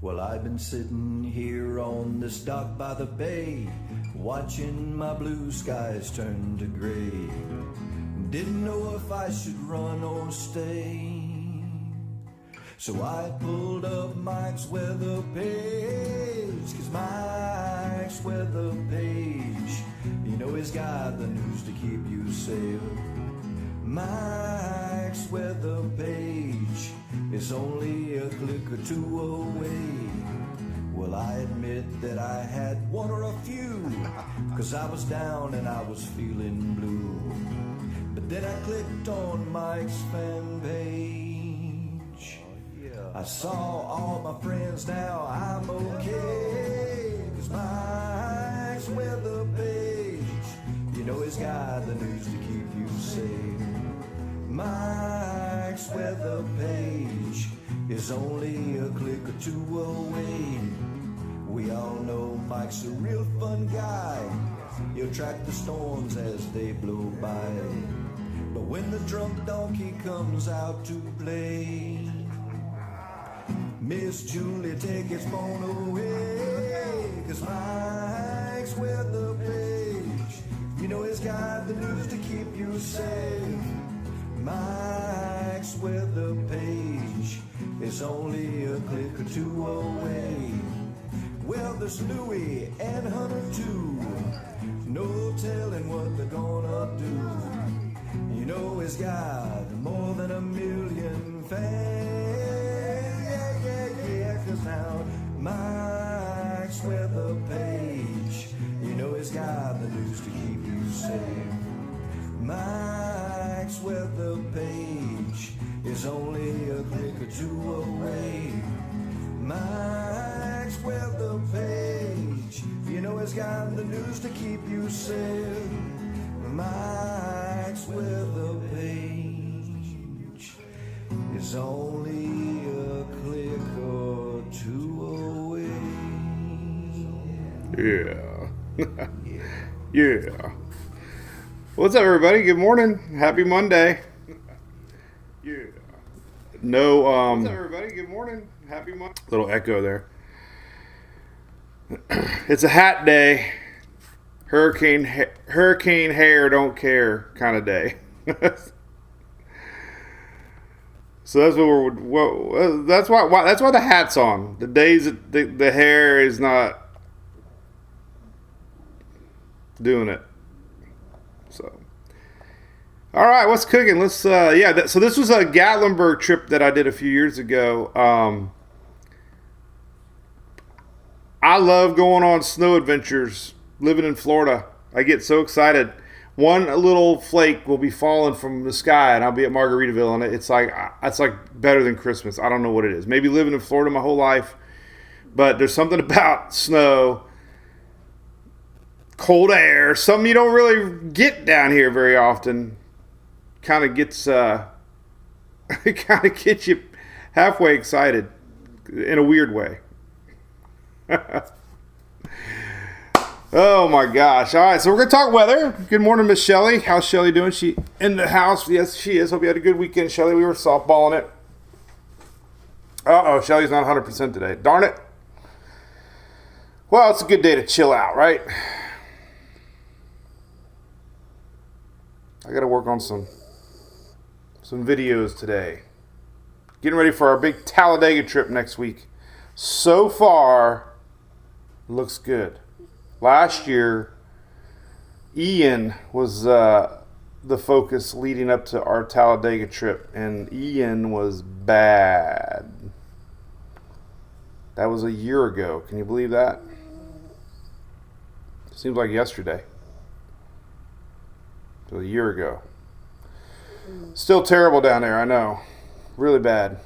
Well, I've been sitting here on this dock by the bay, watching my blue skies turn to gray. Didn't know if I should run or stay. So I pulled up Mike's weather page, 'cause Mike's weather page, you know he's got the news to keep you safe. Mike's weather page is only a click or two away. Well, I admit that I had one or a few, 'cause I was down and I was feeling blue. But then I clicked on Mike's fan page. I saw all my friends, now I'm okay. 'Cause Mike's weather page, you know he's got the news to keep you safe. Mike's weather page is only a click or two away. We all know Mike's a real fun guy. He'll track the storms as they blow by. But when the drunk donkey comes out to play, Miss Julie, take his phone away. 'Cause Mike's weather page, you know he's got the news to keep you safe. Mike's weather page is only a click or two away. Well, there's Louie and Hunter too, no telling what they're gonna do. You know he's got more than 1 million fans. Yeah, 'cause now Mike's weather page, you know he's got the news to keep you safe. Mike's weather page is only a click or two away. Mike's weather page, you know he's got the news to keep you safe. Mike's weather page is only a click or two away. Yeah. Yeah. What's up, everybody? Good morning. Happy Monday. Yeah. No, What's up, everybody? Good morning. Happy Monday. Little echo there. It's a hat day. Hurricane hair don't care kind of day. So that's what that's why the hat's on. The days that the hair is not doing it. So, all right, what's cooking? Let's so this was a Gatlinburg trip that I did a few years ago. I love going on snow adventures. Living in Florida, I get so excited. One little flake will be falling from the sky, and I'll be at Margaritaville, and it's like better than Christmas. I don't know what it is. Maybe living in Florida my whole life, but there's something about snow, cold air, something you don't really get down here very often. Kind of gets it kind of gets you halfway excited in a weird way. Oh my gosh. All right, so we're going to talk weather. Good morning, Miss Shelley. How's Shelley doing? She in the house? Yes, she is. Hope you had a good weekend, Shelley. We were softballing it. Uh-oh, Shelley's not 100% today. Darn it. Well, it's a good day to chill out, right? I got to work on some videos today. Getting ready for our big Talladega trip next week. So far, looks good. Last year, Ian was the focus leading up to our Talladega trip, and Ian was bad. That was a year ago. Can you believe that? Seems like yesterday. It was a year ago. Still terrible down there, I know. Really bad.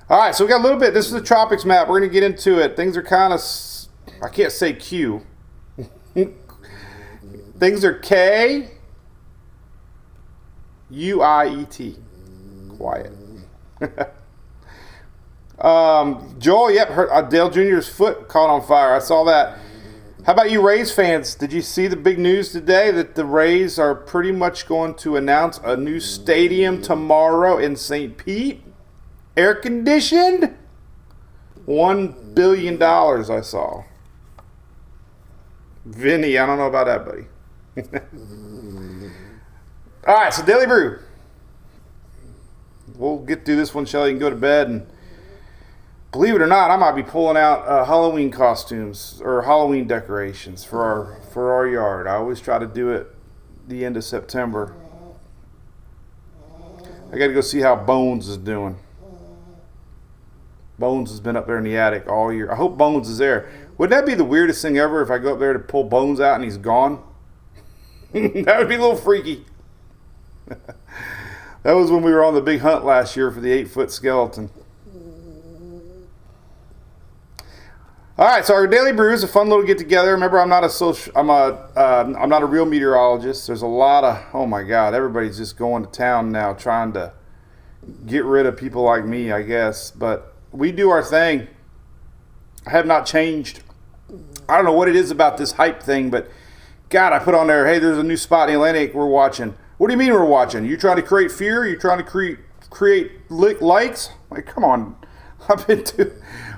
All right, so we got a little bit. This is the Tropics map. We're going to get into it. Things are kind of... I can't say Q. Things are K-U-I-E-T. Quiet. Joel, yep, Dale Jr.'s foot caught on fire. I saw that. How about you Rays fans? Did you see the big news today that the Rays are pretty much going to announce a new stadium tomorrow in St. Pete? Air conditioned? $1 billion I saw. Vinny, I don't know about that, buddy. All right, so Daily Brew. We'll get through this one, Shelly. You can go to bed. And believe it or not, I might be pulling out Halloween costumes or Halloween decorations for our yard. I always try to do it the end of September. I got to go see how Bones is doing. Bones has been up there in the attic all year. I hope Bones is there. Wouldn't that be the weirdest thing ever if I go up there to pull Bones out and he's gone? That would be a little freaky. That was when we were on the big hunt last year for the 8-foot skeleton. All right, so our Daily Brew is a fun little get together. Remember, I'm not a real meteorologist. There's a lot of, oh my God, everybody's just going to town now trying to get rid of people like me, I guess. But we do our thing. I have not changed. I don't know what it is about this hype thing, but God, I put on there, hey, there's a new spot in the Atlantic we're watching. What do you mean we're watching? You trying to create fear? You trying to create likes? Like, come on.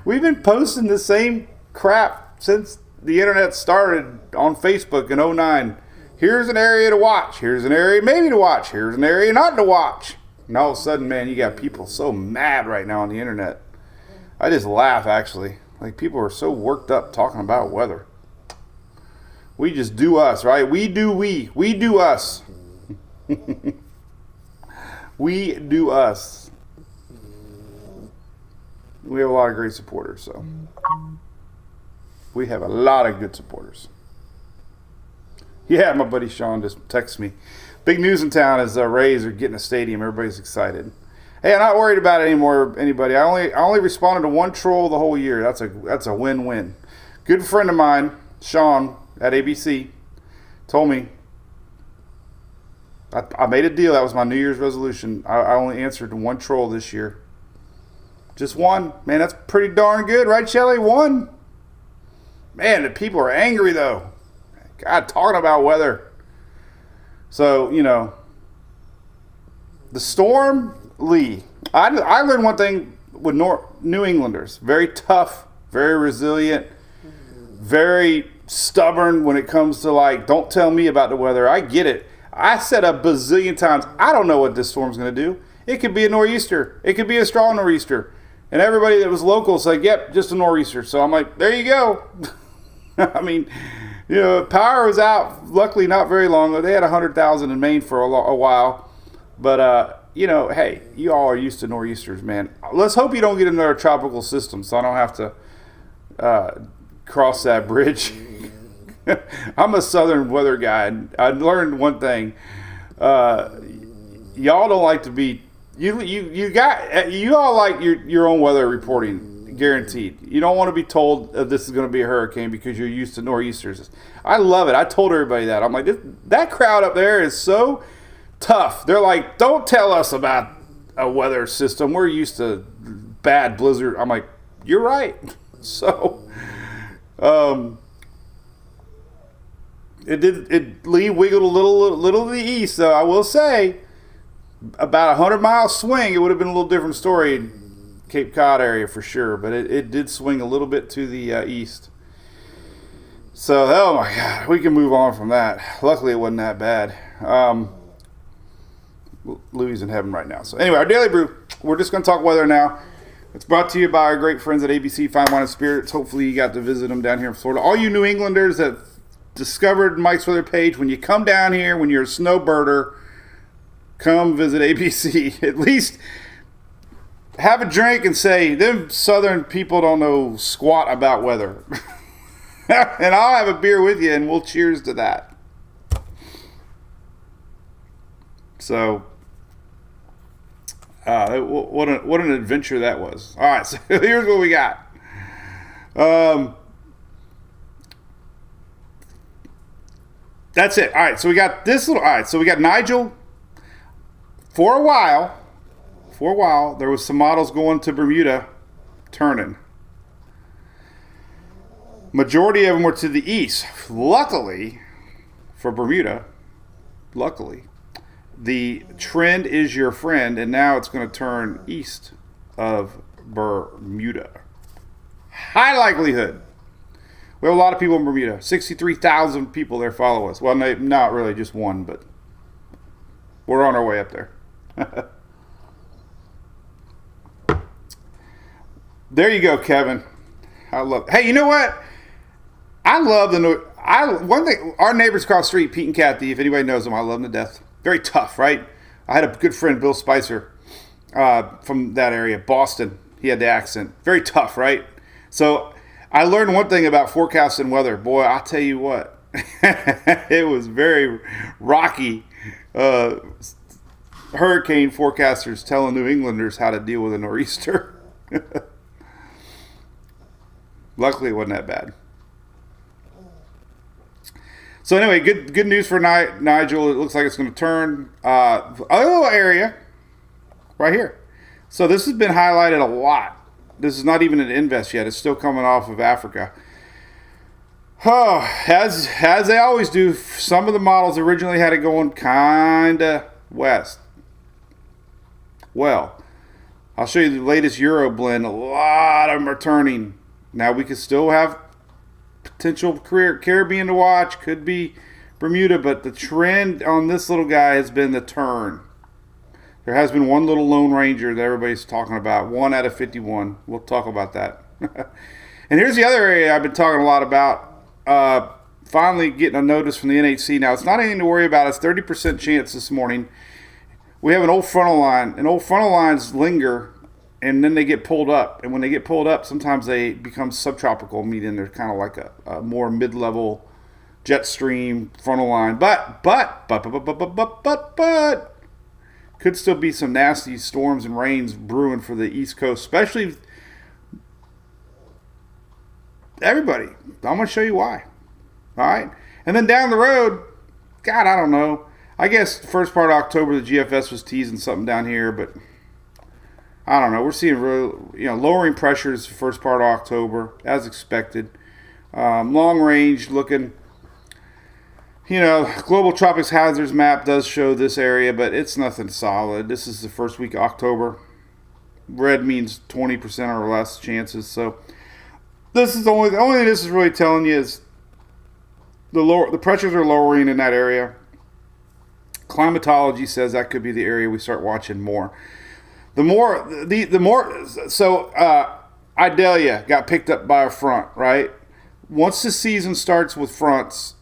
We've been posting the same crap since the internet started on Facebook in 2009. Here's an area to watch. Here's an area maybe to watch. Here's an area not to watch. And all of a sudden, man, you got people so mad right now on the internet. I just laugh, actually. Like, people are so worked up talking about weather. We just do us, right? We do us. We do us. We have a lot of great supporters, so we have a lot of good supporters. Yeah, my buddy Sean just texted me. Big news in town is Rays are getting a stadium. Everybody's excited. Hey, I'm not worried about it anymore, anybody. I only responded to one troll the whole year. That's a win-win. Good friend of mine, Sean at ABC, told me I made a deal. That was my New Year's resolution. I only answered to one troll this year. Just one. Man, that's pretty darn good, right, Shelly? One. Man, the people are angry, though. God, talking about weather. So, the storm, Lee. I learned one thing with New Englanders. Very tough, very resilient, very stubborn when it comes to, like, don't tell me about the weather. I get it. I said a bazillion times, I don't know what this storm's going to do. It could be a nor'easter. It could be a strong nor'easter. And everybody that was local said, yep, just a nor'easter. So I'm like, there you go. I mean, power was out, luckily not very long. They had 100,000 in Maine for a while. But, hey, you all are used to nor'easters, man. Let's hope you don't get another tropical system so I don't have to cross that bridge. I'm a southern weather guy, and I learned one thing. Y'all don't like to be you all like your own weather reporting, guaranteed. You don't want to be told this is going to be a hurricane because you're used to nor'easters. I love it. I told everybody that. I'm like, that crowd up there is so tough. They're like, don't tell us about a weather system. We're used to bad blizzard. I'm like, you're right. So, Lee wiggled a little to the east, so I will say about 100-mile swing, it would have been a little different story in Cape Cod area for sure, but it did swing a little bit to the east. So, oh my God, we can move on from that. Luckily, it wasn't that bad. Louis in heaven right now. So anyway, our Daily Brew, we're just going to talk weather now. It's brought to you by our great friends at ABC Fine Wine and Spirits. Hopefully you got to visit them down here in Florida. All you New Englanders that discovered Mike's Weather Page, when you come down here, when you're a snowbirder, come visit ABC. At least have a drink and say, them southern people don't know squat about weather. And I'll have a beer with you and we'll cheers to that. So, what an adventure that was. All right, so here's what we got. That's it. All right, so we got this little. All right, so we got Nigel. For a while, there was some models going to Bermuda, turning. Majority of them were to the east. Luckily, for Bermuda, the trend is your friend, and now it's going to turn east of Bermuda. high likelihood. We have a lot of people in Bermuda. 63,000 people there follow us. Well, not really, just one, but we're on our way up there. There you go, Kevin. I love. Hey, you know what? I love one thing. Our neighbors across the street, Pete and Kathy. If anybody knows them, I love them to death. Very tough, right? I had a good friend, Bill Spicer, from that area, Boston. He had the accent. Very tough, right? So I learned one thing about forecasting weather. Boy, I'll tell you what. It was very rocky. Hurricane forecasters telling New Englanders how to deal with a nor'easter. Luckily, it wasn't that bad. So anyway, good news for Nigel. It looks like it's going to turn. A little area right here. So this has been highlighted a lot. This is not even an invest yet. It's still coming off of Africa. Oh, as they always do, some of the models originally had it going kind of west. Well, I'll show you the latest Euro blend. A lot of them are turning. Now we could still have potential Caribbean to watch. Could be Bermuda, but the trend on this little guy has been the turn. There has been one little Lone Ranger that everybody's talking about. 1 out of 51. We'll talk about that. And here's the other area I've been talking a lot about. Finally getting a notice from the NHC. Now, it's not anything to worry about. It's 30% chance this morning. We have an old frontal line. And old frontal lines linger, and then they get pulled up. And when they get pulled up, sometimes they become subtropical, meaning they're kind of like a more mid-level jet stream frontal line. But, could still be some nasty storms and rains brewing for the East Coast, especially everybody. I'm going to show you why. All right? And then down the road, God, I don't know. I guess the first part of October, the GFS was teasing something down here, but I don't know. We're seeing lowering pressures the first part of October, as expected. Long range looking. Global Tropics hazards map does show this area, but it's nothing solid. This is the first week of October. Red means 20% or less chances. So this is the only thing this is really telling you is the pressures are lowering in that area. Climatology says that could be the area we start watching more. Idalia got picked up by a front, right? Once the season starts with fronts,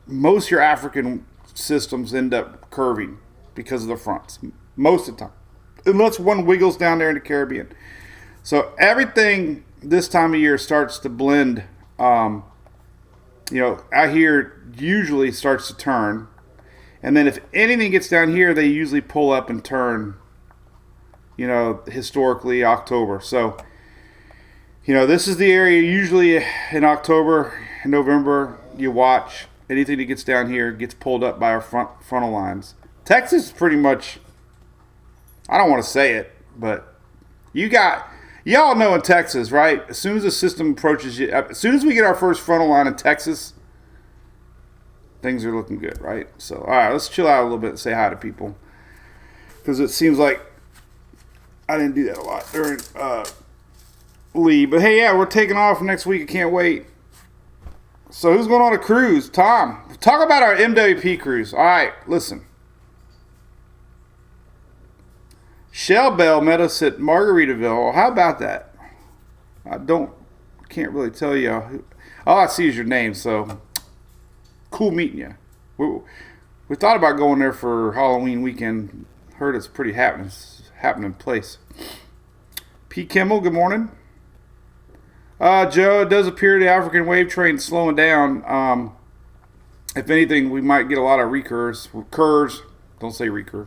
most of your African systems end up curving because of the fronts. Most of the time. Unless one wiggles down there in the Caribbean. So everything this time of year starts to blend. Out here usually starts to turn. And then if anything gets down here, they usually pull up and turn, historically October. So, this is the area usually in October and November you watch. Anything that gets down here gets pulled up by our frontal lines. Texas is pretty much, I don't want to say it, but y'all know in Texas, right? As soon as the system approaches you, as soon as we get our first frontal line in Texas, things are looking good, right? So, all right, let's chill out a little bit and say hi to people. Because it seems like I didn't do that a lot during Lee. But hey, yeah, we're taking off next week. I can't wait. So who's going on a cruise? Tom, talk about our MWP cruise. All right, listen. Shell Bell met us at Margaritaville. How about that? Can't really tell you. All I see is your name, so cool meeting you. We thought about going there for Halloween weekend. Heard it's pretty happening place. P. Kimmel, good morning. Joe, it does appear the African wave train's slowing down. If anything, we might get a lot of recurs. Don't say recur.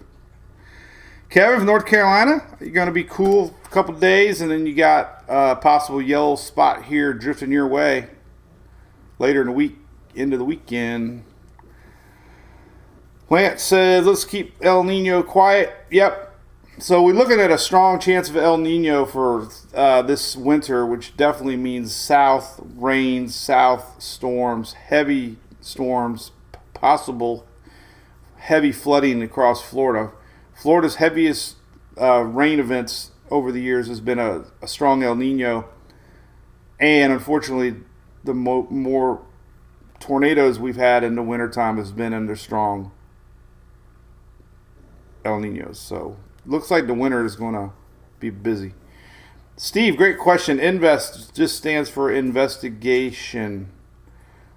Kevin from North Carolina, you're going to be cool a couple days, and then you got a possible yellow spot here drifting your way later in the week, into the weekend. Lance says, let's keep El Nino quiet. Yep. So we're looking at a strong chance of El Nino for this winter, which definitely means south rains, south storms, heavy storms, possible heavy flooding across Florida. Florida's heaviest rain events over the years has been a strong El Nino. And unfortunately, the more tornadoes we've had in the wintertime has been under strong El Ninos. So looks like the winter is going to be busy. Steve, great question. Invest just stands for investigation.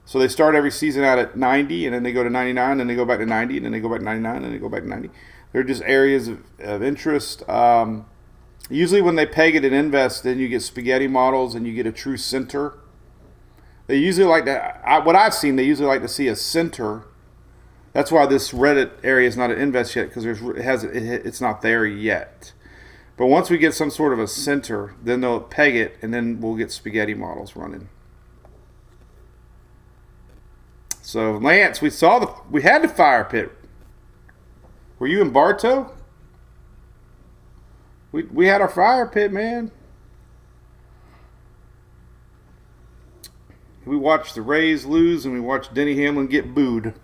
So they start every season out at 90, and then they go to 99, and they go back to 90, and then they go back to 99, and they go back to 90. They're just areas of interest. Usually when they peg it in invest, then you get spaghetti models and you get a true center. They usually like to, what I've seen, they usually like to see a center. That's why this Reddit area is not an invest yet, because it's not there yet. But once we get some sort of a center, then they'll peg it, and then we'll get spaghetti models running. So Lance, we had the fire pit. Were you in Bartow? We had our fire pit, man. We watched the Rays lose, and we watched Denny Hamlin get booed.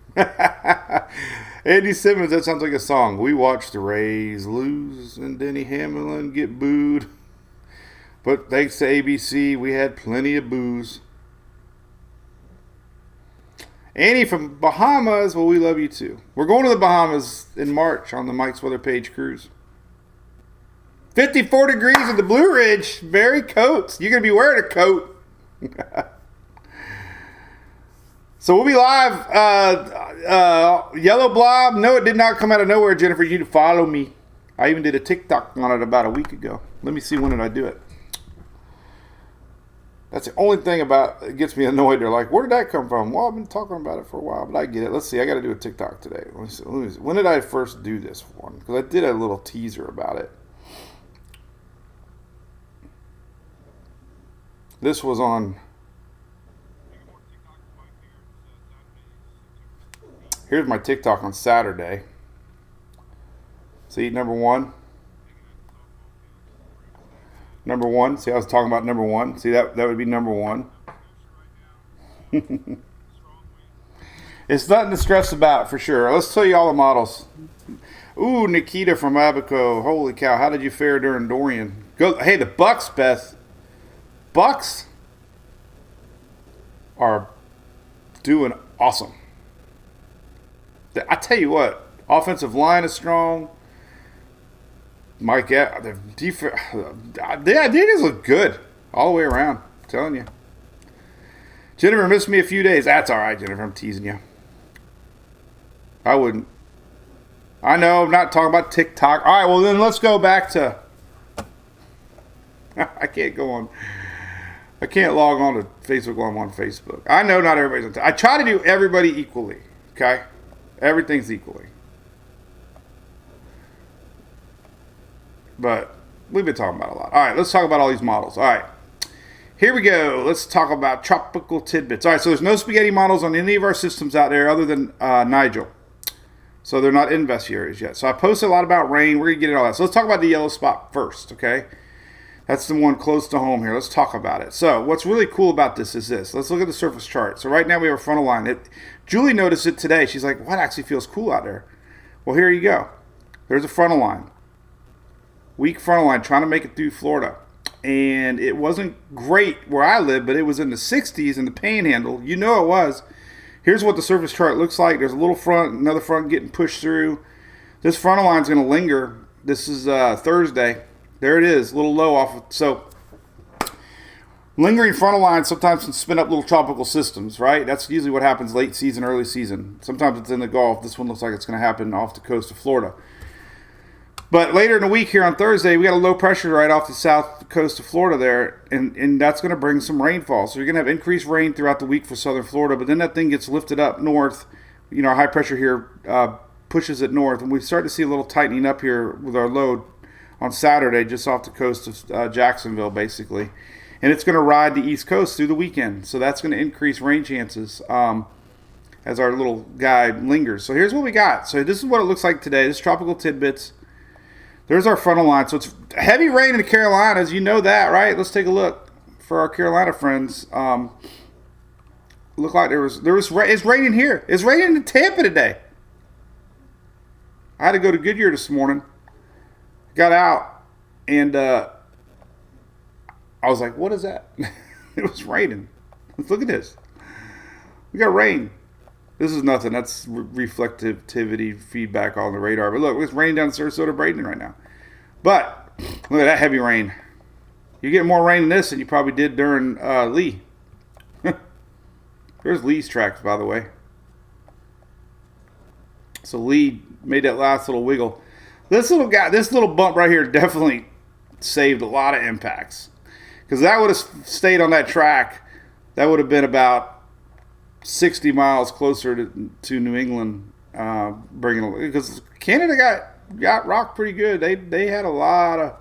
Andy Simmons, that sounds like a song. We watched the Rays lose and Denny Hamlin get booed. But thanks to ABC, we had plenty of booze. Annie from Bahamas, well, we love you too. We're going to the Bahamas in March on the Mike's Weather Page cruise. 54 degrees at the Blue Ridge. Barry Coates. You're going to be wearing a coat. So we'll be live. Yellow Blob. No, it did not come out of nowhere, Jennifer. You need to follow me. I even did a TikTok on it about a week ago. Let me see, when did I do it? That's the only thing about it gets me annoyed. They're like, where did that come from? Well, I've been talking about it for a while, but I get it. Let's see. I got to do a TikTok today. Let me see. When did I first do this one? Because I did a little teaser about it. This was on... Here's my TikTok on Saturday. See, number one. Number one. See, I was talking about number one. See, that would be number one. It's nothing to stress about, for sure. Let's tell you all the models. Ooh, Nikita from Abaco. Holy cow, how did you fare during Dorian? Hey, the Bucks, Beth. Bucks are doing awesome. I tell you what, offensive line is strong. Mike, their defense, the ideas look good all the way around. I'm telling you. Jennifer missed me a few days. That's all right, Jennifer. I'm teasing you. I wouldn't. I know, I'm not talking about TikTok. All right, well, then let's go back to... I can't go on... I can't log on to Facebook while I'm on Facebook. I know not everybody's on... I try to do everybody equally, okay? Everything's equally. But we've been talking about a lot. All right, let's talk about all these models. All right, here we go. Let's talk about tropical tidbits. All right, so there's no spaghetti models on any of our systems out there other than Nigel. So they're not in bestiaries yet. So I posted a lot about rain. We're going to get into all that. So let's talk about the yellow spot first, okay? That's the one close to home here. Let's talk about it. So what's really cool about this is this. Let's look at the surface chart. So right now we have a frontal line. Julie noticed it today. She's like, what actually feels cool out there? Well, here you go. There's a frontal line. Weak frontal line trying to make it through Florida. And it wasn't great where I live, but it was in the 60s in the panhandle. You know it was. Here's what the surface chart looks like. There's a little front, another front getting pushed through. This frontal line is going to linger. This is Thursday. There it is, a little low off. So lingering frontal lines sometimes can spin up little tropical systems, right? That's usually what happens late season, early season. Sometimes it's in the Gulf. This one looks like it's going to happen off the coast of Florida. But later in the week here on Thursday, we got a low pressure right off the south coast of Florida there, and that's going to bring some rainfall. So you're going to have increased rain throughout the week for southern Florida, but then that thing gets lifted up north. You know, our high pressure here pushes it north, and we start to see a little tightening up here with our load on Saturday just off the coast of Jacksonville, basically. And it's going to ride the East Coast through the weekend. So that's going to increase rain chances as our little guy lingers. So here's what we got. So this is what it looks like today. This is tropical tidbits. There's our frontal line. So it's heavy rain in the Carolinas. You know that, right? Let's take a look for our Carolina friends. Look like it's raining here. It's raining in Tampa today. I had to go to Goodyear this morning. Got out, and I was like, what is that? It was raining. Look at this. We got rain. This is nothing. That's reflectivity feedback on the radar. But look, it's raining down in Sarasota, Braden right now. But look at that heavy rain. You get more rain than this than you probably did during Lee. There's Lee's tracks, by the way. So Lee made that last little wiggle. This little bump right here definitely saved a lot of impacts. Because that would have stayed on that track. That would have been about 60 miles closer to New England. Because Canada got rocked pretty good. They had a lot of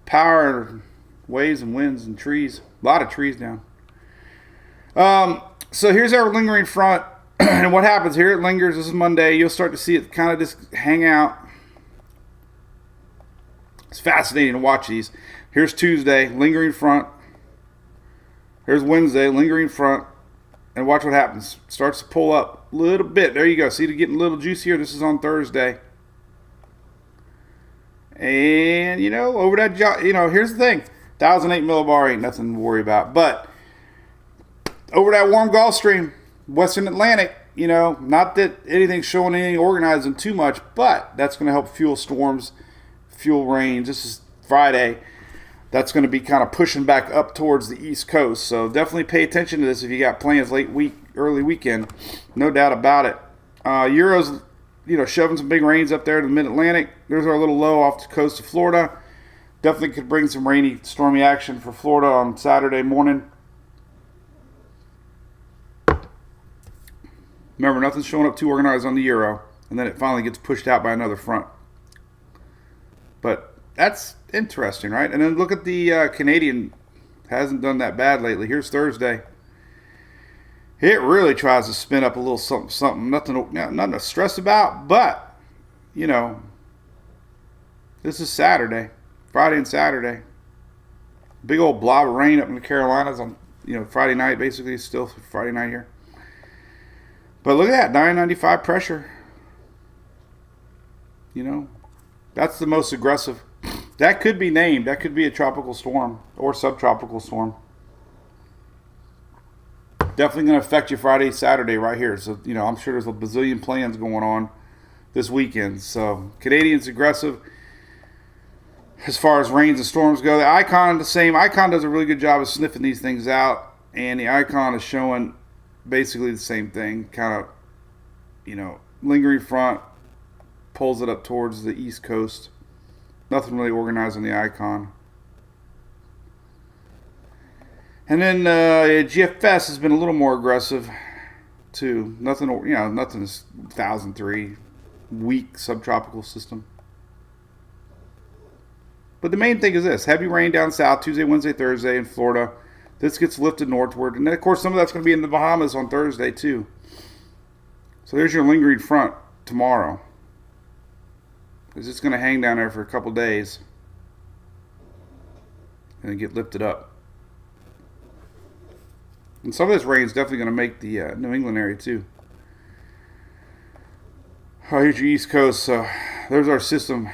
power, waves and winds and trees. A lot of trees down. So here's our lingering front. And what happens here? It lingers. This is Monday. You'll start to see it kind of just hang out. It's fascinating to watch these. Here's Tuesday, lingering front. Here's Wednesday, lingering front. And watch what happens. Starts to pull up a little bit. There you go. See it getting a little juicier. This is on Thursday. And, over that, here's the thing. 1,008 millibar ain't nothing to worry about. But over that warm Gulf Stream, Western Atlantic, not that anything's showing anything organizing too much, but that's going to help fuel storms, fuel rains. This is Friday. That's going to be kind of pushing back up towards the East Coast. So definitely pay attention to this if you got plans late week, early weekend. No doubt about it. Euro's, shoving some big rains up there to the mid-Atlantic. There's our little low off the coast of Florida. Definitely could bring some rainy, stormy action for Florida on Saturday morning. Remember, nothing's showing up too organized on the Euro, and then it finally gets pushed out by another front. But that's interesting, right? And then look at the Canadian. Hasn't done that bad lately. Here's Thursday. It really tries to spin up a little something. Nothing to stress about, but, this is Saturday. Friday and Saturday. Big old blob of rain up in the Carolinas on, Friday night, basically. Still Friday night here. But look at that, 995 pressure. That's the most aggressive. That could be named. That could be a tropical storm or subtropical storm. Definitely going to affect you Friday, Saturday right here. So, I'm sure there's a bazillion plans going on this weekend. So, Canadians aggressive as far as rains and storms go. The Icon, the same. Icon does a really good job of sniffing these things out. And the Icon is showing basically the same thing. Kind of, lingering front. Pulls it up towards the East Coast. Nothing really organized on the Icon. And then GFS has been a little more aggressive too. Nothing is 1,003 weak subtropical system. But the main thing is this: heavy rain down south Tuesday, Wednesday, Thursday in Florida. This gets lifted northward, and then of course some of that's going to be in the Bahamas on Thursday too. So there's your lingering front tomorrow. It's just going to hang down there for a couple days and then get lifted up. And some of this rain is definitely going to make the New England area too. Oh, here's your East Coast. So there's our system.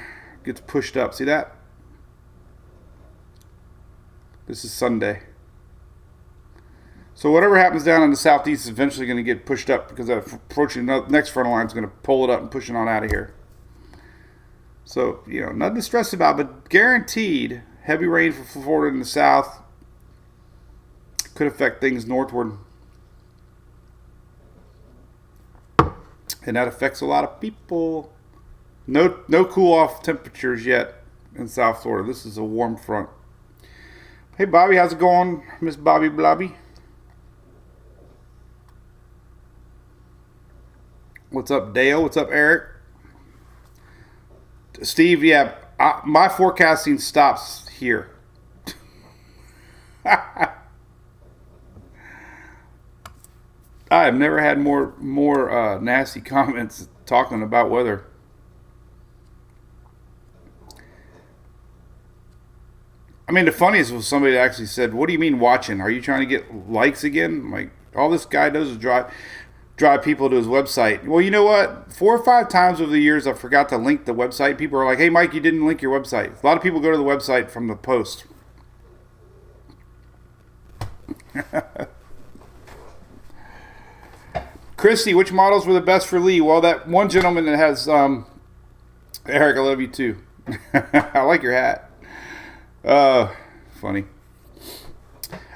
Gets pushed up. See that? This is Sunday. So whatever happens down in the southeast is eventually going to get pushed up because approaching the next frontal line is going to pull it up and push it on out of here. So, nothing to stress about, but guaranteed heavy rain for Florida in the south could affect things northward. And that affects a lot of people. No cool off temperatures yet in South Florida. This is a warm front. Hey, Bobby, how's it going? Miss Bobby Blobby. What's up, Dale? What's up, Eric? Steve, yeah, my forecasting stops here. I have never had more nasty comments talking about weather. I mean, the funniest was somebody that actually said, "What do you mean watching? Are you trying to get likes again?" I'm like, all this guy does is drive people to his website. Well, you know what? 4 or 5 times over the years, I forgot to link the website. People are like, "Hey, Mike, you didn't link your website." A lot of people go to the website from the post. Christy, which models were the best for Lee? Well, that one gentleman that has Eric, I love you too. I like your hat. Funny.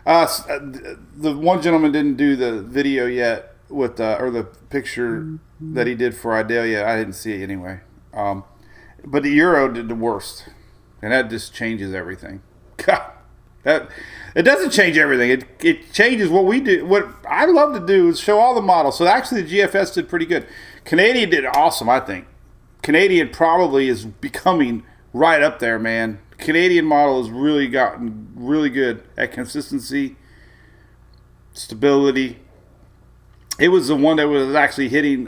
The one gentleman didn't do the video yet with or the picture that he did for Idalia. I didn't see it anyway. But the Euro did the worst, and that just changes everything. God, that it doesn't change everything. It changes what we do. What I love to do is show all the models. So actually, the GFS did pretty good. Canadian did awesome, I think. Canadian probably is becoming right up there, man. Canadian model has really gotten really good at consistency, stability. It was the one that was actually hitting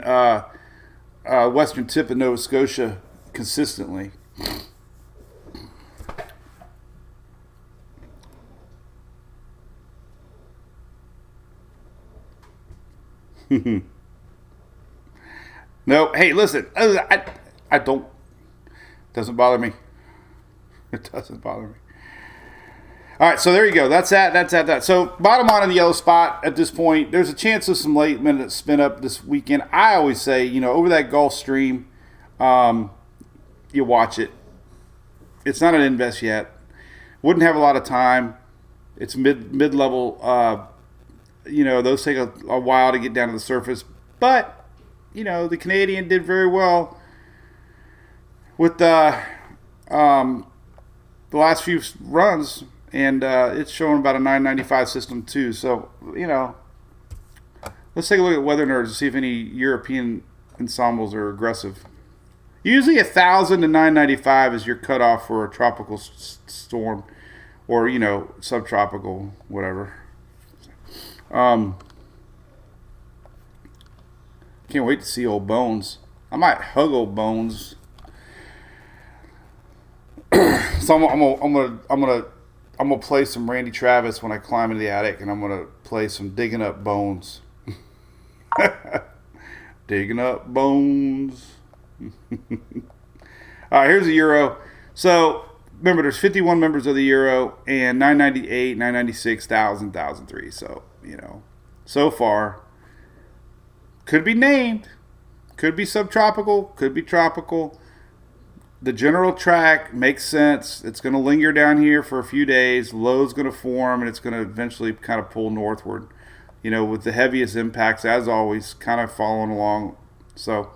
western tip of Nova Scotia consistently. No, hey, listen, I don't. Doesn't bother me. It doesn't bother me. All right, so there you go. That's that. So bottom line in the yellow spot at this point, there's a chance of some late minute spin up this weekend. I always say, over that Gulf Stream, you watch it. It's not an invest yet. Wouldn't have a lot of time. It's mid level. Those take a while to get down to the surface, but the Canadian did very well with the last few runs, and it's showing about a 995 system too. So let's take a look at Weather Nerds to see if any European ensembles are aggressive. Usually 1,000 to 995 is your cutoff for a tropical storm, or subtropical, whatever. Can't wait to see old Bones. I might hug old Bones. So I'm gonna play some Randy Travis when I climb into the attic, and I'm gonna play some Digging Up Bones. Digging Up Bones. All right, here's the Euro. So remember, there's 51 members of the Euro, and 998, 996, 1,000, 1,003. So so far, could be named, could be subtropical, could be tropical. The general track makes sense. It's going to linger down here for a few days. Low's going to form, and it's going to eventually kind of pull northward, with the heaviest impacts, as always, kind of following along. So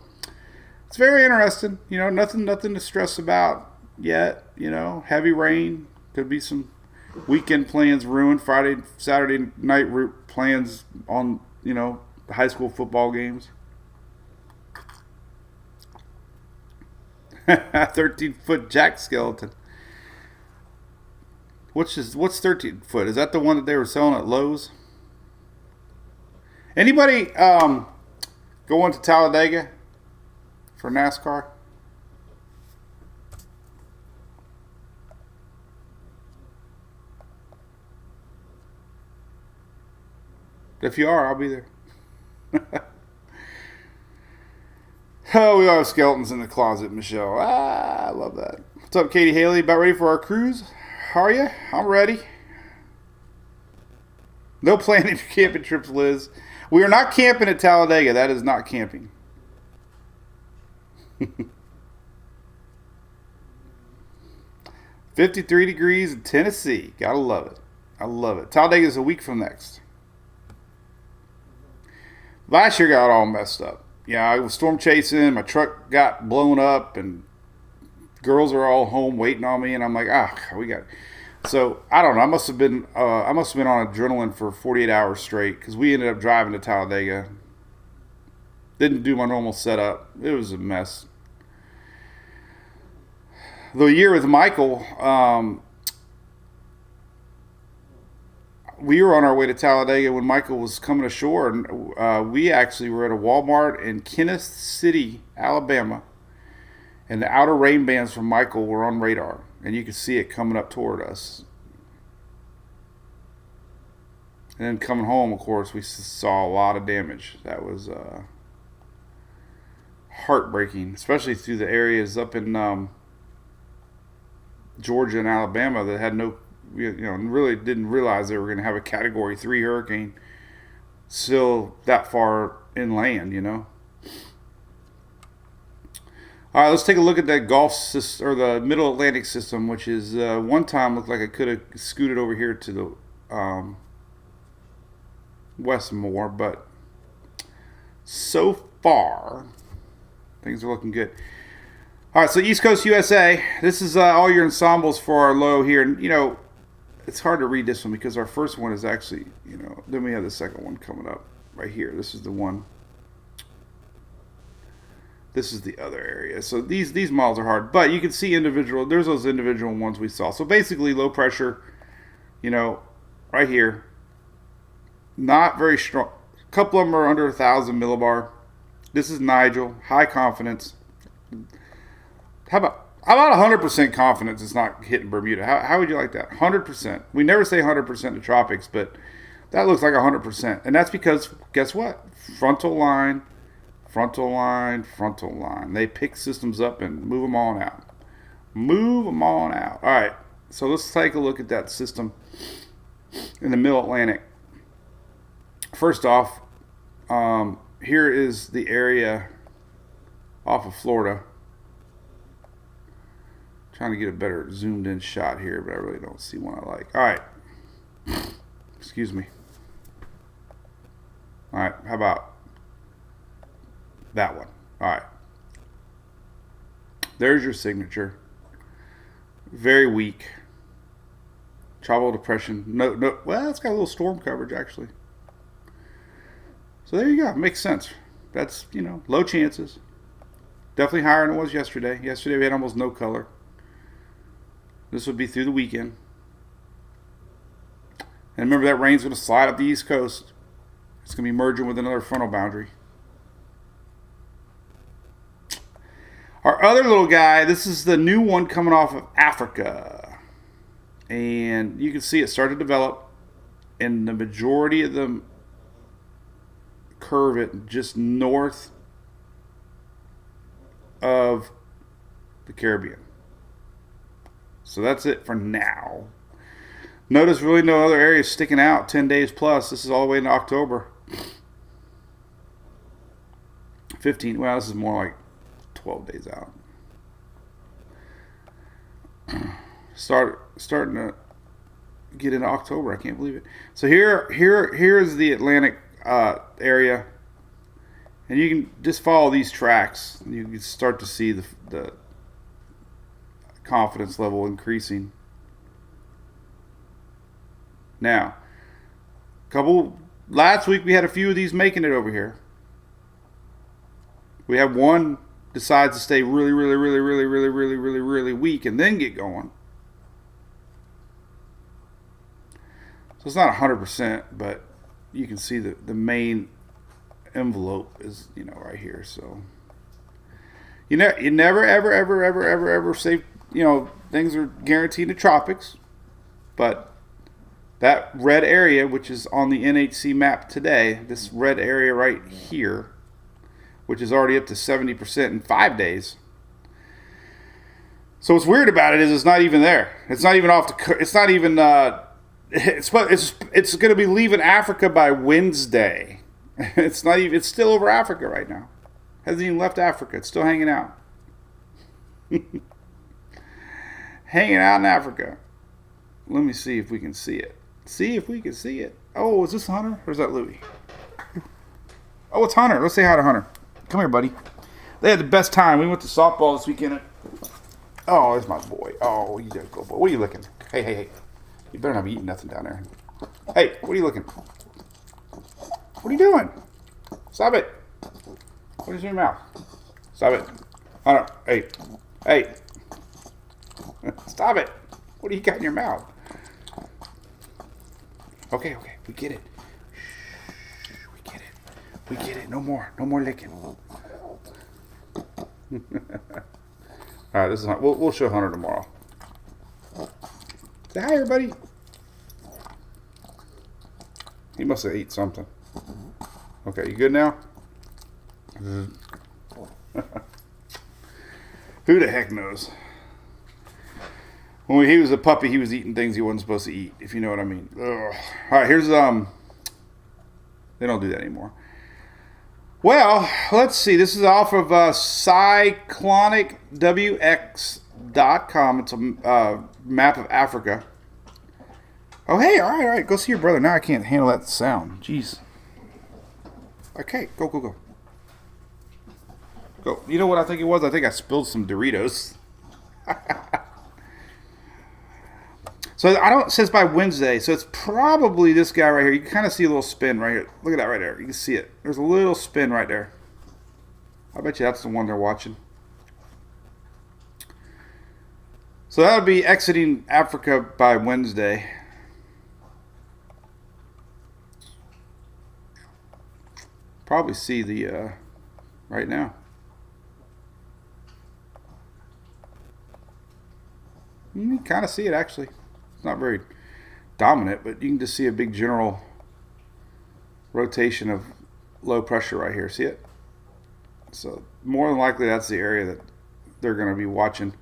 it's very interesting. Nothing to stress about yet. Heavy rain. Could be some weekend plans ruined. Friday, Saturday night plans on, high school football games. 13-foot jack skeleton. What's 13 foot? Is that the one that they were selling at Lowe's? Anybody going to Talladega for NASCAR? If you are, I'll be there. Oh, we all have skeletons in the closet, Michelle. I love that. What's up, Katie Haley? About ready for our cruise? How are you? I'm ready. No planning for camping trips, Liz. We are not camping at Talladega. That is not camping. 53 degrees in Tennessee. Gotta love it. I love it. Talladega is a week from next. Last year got all messed up. Yeah, I was storm chasing. My truck got blown up, and girls are all home waiting on me. And I'm like, we got. So I don't know. I must have been on adrenaline for 48 hours straight, because we ended up driving to Talladega. Didn't do my normal setup. It was a mess. The year with Michael, we were on our way to Talladega when Michael was coming ashore, and we actually were at a Walmart in Kenneth City, Alabama, and the outer rain bands from Michael were on radar, and you could see it coming up toward us. And then coming home, of course, we saw a lot of damage. That was heartbreaking, especially through the areas up in Georgia and Alabama that had no we really didn't realize they were going to have a Category 3 hurricane still that far inland, All right, let's take a look at that Gulf system, or the Middle Atlantic system, which is one time looked like it could have scooted over here to the west more, but so far things are looking good. All right, so East Coast USA, this is all your ensembles for our low here. And, it's hard to read this one because our first one is actually, then we have the second one coming up right here. This is the one. This is the other area. So these models are hard, but you can see there's those individual ones we saw. So basically low pressure, right here. Not very strong. A couple of them are under 1,000 millibar. This is Nigel, high confidence. How about 100% confidence it's not hitting Bermuda? How would you like that? 100%. We never say 100% to tropics, but that looks like 100%. And that's because, guess what? Frontal line, frontal line, frontal line. They pick systems up and move them on out. Move them on out. All right, so let's take a look at that system in the Middle Atlantic. First off, here is the area off of Florida. Trying to get a better zoomed in shot here, but I really don't see one I like. All right. Excuse me. All right, how about that one? All right. There's your signature. Very weak. Tropical depression. No. Well, it's got a little storm coverage, actually. So there you go. Makes sense. That's, low chances. Definitely higher than it was yesterday. Yesterday we had almost no color. This would be through the weekend. And remember, that rain's going to slide up the East Coast. It's going to be merging with another frontal boundary. Our other little guy, this is the new one coming off of Africa. And you can see it start to develop. And the majority of them curve it just north of the Caribbean. So that's it for now. Notice really no other areas sticking out 10 days plus. This is all the way into October. 15, well, this is more like 12 days out. Starting to get into October. I can't believe it. So here is the Atlantic area. And you can just follow these tracks. You can start to see the confidence level increasing. Now, last week we had a few of these making it over here. We have one decides to stay really, really, really, really, really, really, really, really weak and then get going. So it's not 100%, but you can see the main envelope is, right here. So you never, ever say, things are guaranteed to tropics, but that red area, which is on the NHC map today, this red area right here, which is already up to 70% in 5 days. So what's weird about it is it's not even there. It's not even it's not even, it's going to be leaving Africa by Wednesday. It's still over Africa right now. Hasn't even left Africa. It's still hanging out. Hanging out in Africa. Let me see if we can see it. Oh, is this Hunter or is that Louie? Oh, it's Hunter. Let's say hi to Hunter. Come here, buddy. They had the best time. We went to softball this weekend. Oh, there's my boy. Oh, you did go, boy. What are you looking? Hey. You better not be eating nothing down there. Hey, what are you looking? What are you doing? Stop it. What is in your mouth? Stop it. Hunter, hey. Stop it. What do you got in your mouth? Okay. We get it. Shh, we get it. No more licking. All right, this is we'll show Hunter tomorrow. Say hi, everybody. He must have ate something. Okay, you good now? Who the heck knows? When he was a puppy, he was eating things he wasn't supposed to eat, if you know what I mean. Ugh. All right, here's they don't do that anymore. Well, let's see. This is off of cyclonicwx.com. It's a map of Africa. Oh, hey, all right. Go see your brother. Now I can't handle that sound. Jeez. Okay, go. Go. You know what I think it was? I think I spilled some Doritos. So it says by Wednesday, so it's probably this guy right here. You can kind of see a little spin right here. Look at that right there. You can see it. There's a little spin right there. I bet you that's the one they're watching. So that'll be exiting Africa by Wednesday. Probably see the right now. You can kind of see it actually. It's not very dominant, but you can just see a big general rotation of low pressure right here. See it? So more than likely that's the area that they're going to be watching.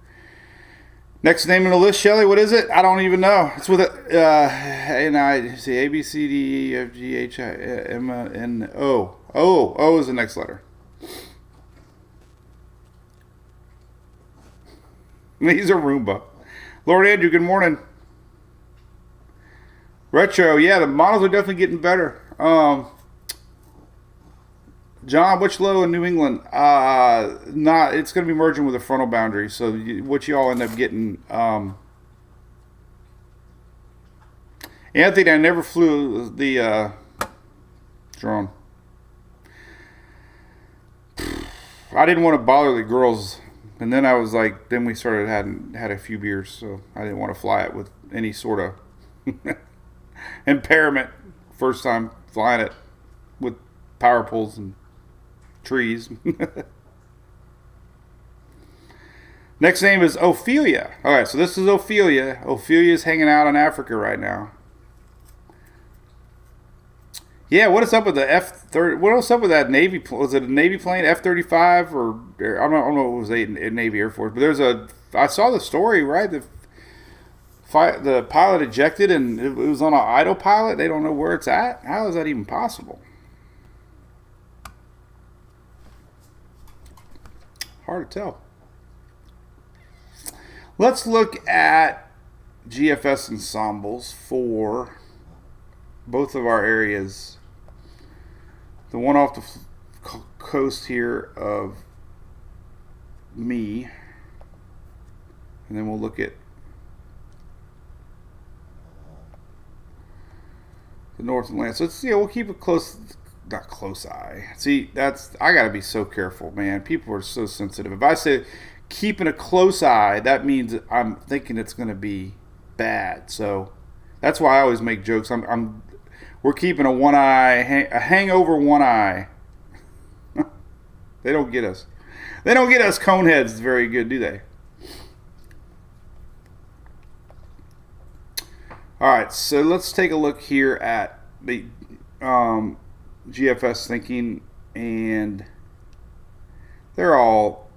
Next name in the list, Shelly, what is it? I don't even know. It's with A, B, C, D, E, F, G, H, I, M, N, O. O is the next letter. He's a Roomba. Lord Andrew, good morning. Retro, yeah, the models are definitely getting better. John, which low in New England? It's going to be merging with a frontal boundary. So what you all end up getting. Anthony, I never flew the drone. I didn't want to bother the girls, and then I was like, then we started had a few beers, so I didn't want to fly it with any sort of impairment. First time flying it with power poles and trees. Next name is Ophelia. All right, so this is Ophelia. Ophelia's hanging out in Africa right now. Yeah, what is up with the F-30? What else up with that Navy? Was it a Navy plane, F-35, or I don't know if it was a Navy Air Force? But I saw the story, right? The pilot ejected and it was on an idle pilot. They don't know where it's at. How is that even possible? Hard to tell. Let's look at GFS ensembles for both of our areas. The one off the coast here of me, and then we'll look at the North Atlantic. So we'll keep a not close eye. See, I gotta be so careful, man. People are so sensitive. If I say keeping a close eye, that means I'm thinking it's gonna be bad. So that's why I always make jokes. We're keeping a hangover one eye. They don't get us. They don't get us coneheads very good, do they? All right, so let's take a look here at the GFS thinking, and they're all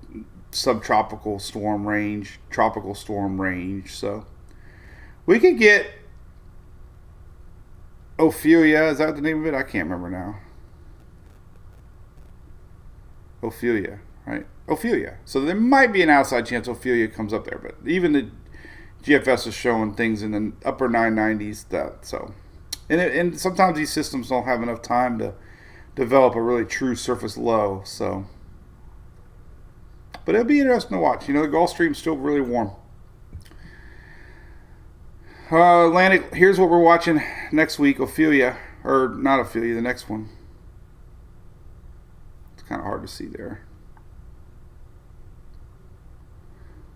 subtropical storm range, tropical storm range. So we could get Ophelia, is that the name of it? I can't remember now. Ophelia, right? Ophelia. So there might be an outside chance Ophelia comes up there, but even the GFS is showing things in the upper 990s. And sometimes these systems don't have enough time to develop a really true surface low. So, but it'll be interesting to watch. The Gulf Stream's still really warm. Atlantic, here's what we're watching next week. Ophelia, or not Ophelia, the next one. It's kind of hard to see there.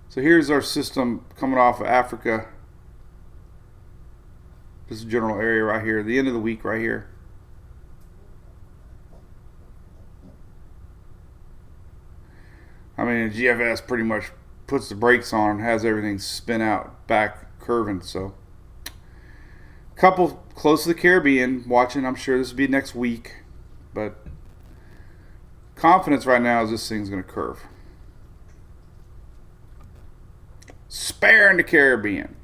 So here's our system coming off of Africa. This is general area right here. The end of the week right here. I mean, GFS pretty much puts the brakes on and has everything spin out, back curving. So couple close to the Caribbean watching. I'm sure this will be next week, but confidence right now is this thing's going to curve. sparing the Caribbean.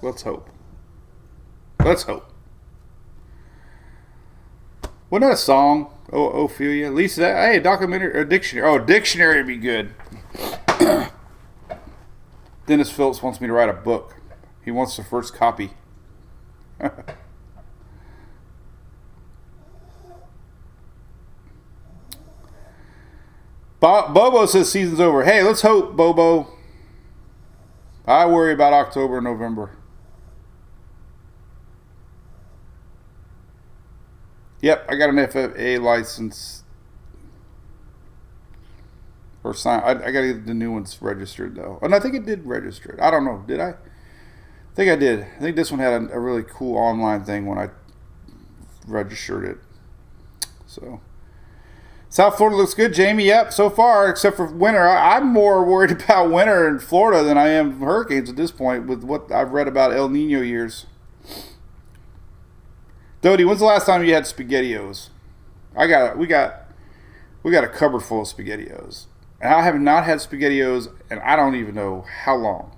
Let's hope. Let's hope. Wasn't that a song? Ophelia. At least that. Hey, a documentary or a dictionary. Oh, a dictionary would be good. Dennis Phillips wants me to write a book. He wants the first copy. Bobo says season's over. Hey, let's hope, Bobo. I worry about October and November. Yep, I got an FFA license. Or sign. I got to get the new ones registered, though. And I think it did register it. I don't know. Did I? I think I did. I think this one had a really cool online thing when I registered it. So, South Florida looks good, Jamie. Yep, so far, except for winter. I'm more worried about winter in Florida than I am hurricanes at this point with what I've read about El Nino years. Dodie, when's the last time you had SpaghettiOs? We got a cupboard full of SpaghettiOs. And I have not had SpaghettiOs, and I don't even know how long.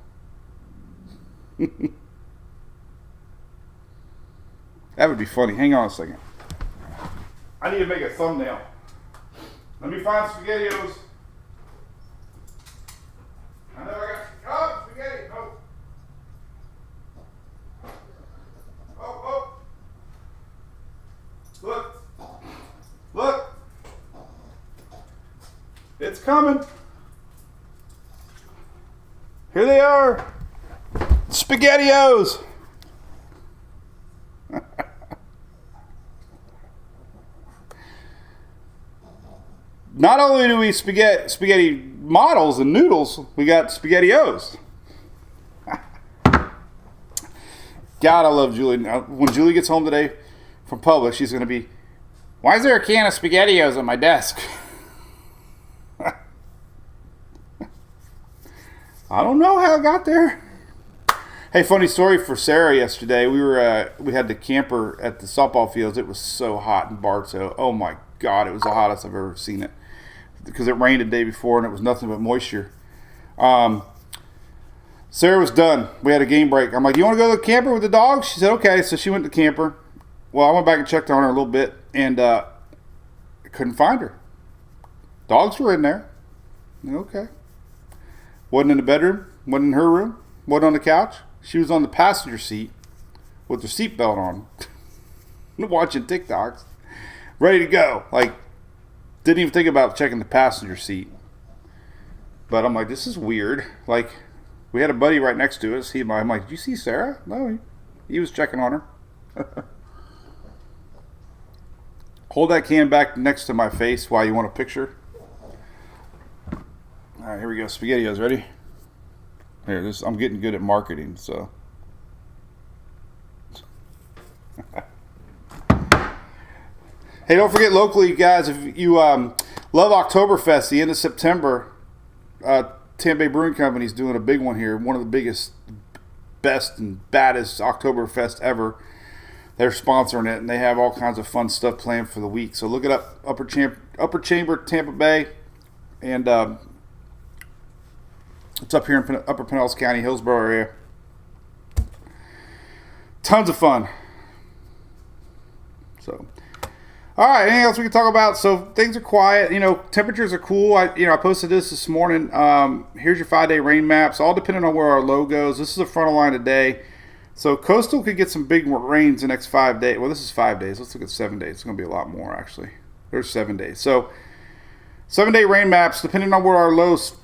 That would be funny. Hang on a second. I need to make a thumbnail. Let me find SpaghettiOs. I know I got spaghetti. Oh. Oh. Look. It's coming. Here they are. SpaghettiOs. Not only do we spaghetti models and noodles, we got SpaghettiOs. God, I love Julie. Now, when Julie gets home today from Publix, she's going to be, why is there a can of SpaghettiOs on my desk? I don't know how it got there. Hey, funny story for Sarah yesterday. We had the camper at the softball fields. It was so hot in Bartow. Oh my God, it was the hottest I've ever seen it. Because it rained the day before and it was nothing but moisture. Sarah was done. We had a game break. I'm like, you want to go to the camper with the dog? She said, okay. So she went to the camper. Well, I went back and checked on her a little bit and couldn't find her. Dogs were in there. Okay. Wasn't in the bedroom. Wasn't in her room. Wasn't on the couch. She was on the passenger seat with her seatbelt on. Watching TikToks. Ready to go. Like, didn't even think about checking the passenger seat. But I'm like, this is weird. Like, we had a buddy right next to us. I'm like, did you see Sarah? No, he was checking on her. Hold that can back next to my face while you want a picture. All right, here we go. SpaghettiOs, ready? Here, I'm getting good at marketing, so. Hey, don't forget locally, guys, if you love Oktoberfest, the end of September, Tampa Bay Brewing Company is doing a big one here. One of the biggest, best, and baddest Oktoberfest ever. They're sponsoring it, and they have all kinds of fun stuff planned for the week. So look it up, Upper Chamber, Tampa Bay, and it's up here in Upper Pinellas County, Hillsborough area. Tons of fun. So, all right. Anything else we can talk about? So things are quiet. You know, temperatures are cool. I posted this morning. Here's your 5-day rain maps. All depending on where our low goes. This is a frontal line today. So coastal could get some big rains the next 5 days. Well, this is 5 days. Let's look at 7 days. It's going to be a lot more actually. There's 7 days. So 7-day rain maps. Depending on where our lows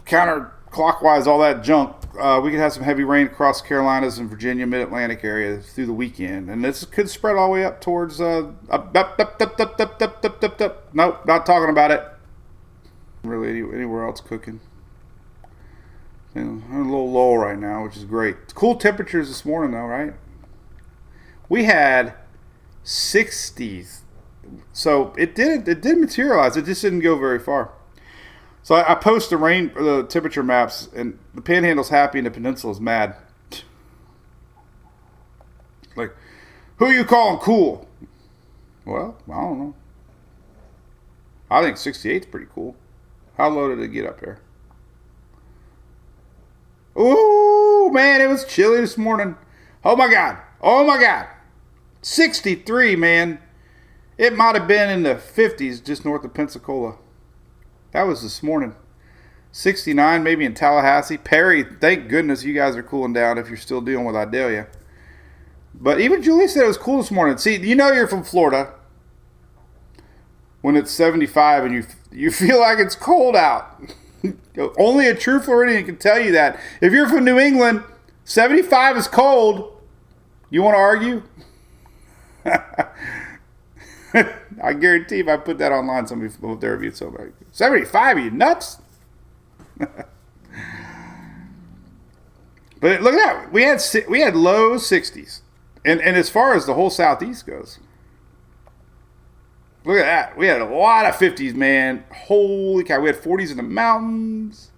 counterclockwise, all that junk. We could have some heavy rain across Carolinas and Virginia, Mid-Atlantic area through the weekend. And this could spread all the way up towards... Nope, not talking about it. Really anywhere else cooking. I'm a little low right now, which is great. Cool temperatures this morning, though, right? We had 60s. So it did materialize. It just didn't go very far. So I post the temperature maps, and the Panhandle's happy and the Peninsula's mad. Like, who you calling cool? Well, I don't know. I think 68's pretty cool. How low did it get up there? Ooh, man, it was chilly this morning. Oh, my God. Oh, my God. 63, man. It might have been in the 50s just north of Pensacola. That was this morning. 69 maybe in Tallahassee. Perry, thank goodness you guys are cooling down if you're still dealing with Idalia. But even Julie said it was cool this morning. See, you know you're from Florida when it's 75 and you feel like it's cold out. Only a true Floridian can tell you that. If you're from New England, 75 is cold. You want to argue? I guarantee if I put that online, somebody will dare review somebody. 75, are you nuts? But look at that. We had low 60s. And as far as the whole Southeast goes, look at that. We had a lot of 50s, man. Holy cow. We had 40s in the mountains.